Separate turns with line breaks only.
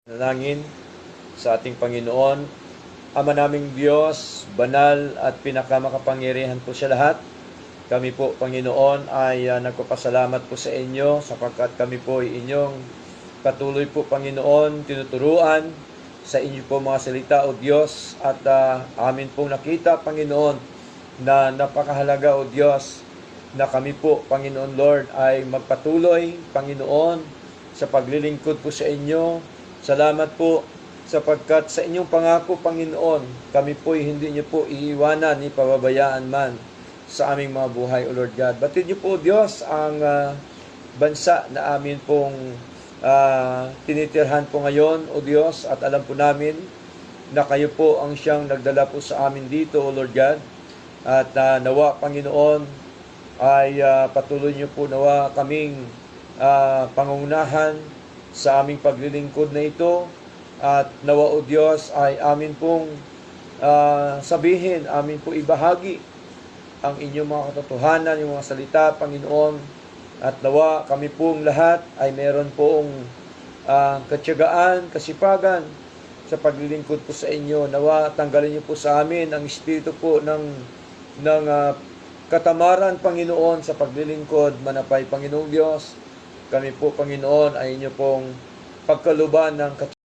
Nanangin sa ating Panginoon, Ama naming Diyos, banal at pinakamakapangyarihan po siya lahat. Kami po, Panginoon, ay nagpapasalamat po sa inyo sapagkat kami po ay inyong patuloy po, Panginoon, tinuturuan sa inyo po mga salita, O Diyos, at amin pong nakita, Panginoon, na napakahalaga, O Diyos, na kami po, Panginoon Lord, ay magpatuloy, Panginoon, sa paglilingkod po sa inyo. Salamat po sapagkat sa inyong pangako, Panginoon, kami po'y hindi niyo po iiwanan ni pababayaan man sa aming mga buhay, O Lord God. Batid niyo po, Diyos, ang bansa na amin pong tinitirhan po ngayon, O Diyos, at alam po namin na kayo po ang siyang nagdala po sa amin dito, O Lord God. At nawa, Panginoon, ay patuloy niyo po nawa kaming pangungunahan sa aming paglilingkod na ito, at nawa, O Diyos, ay amin pong sabihin, amin po ibahagi ang inyong mga katotohanan, yung mga salita, Panginoon, at nawa kami pong lahat ay meron pong katyagaan, kasipagan sa paglilingkod po sa inyo. Nawa tanggalin niyo po sa amin ang espiritu po ng katamaran, Panginoon, sa paglilingkod. Manapay, Panginoong Diyos, kami po, Panginoon, ay inyo pong pagkaluban ng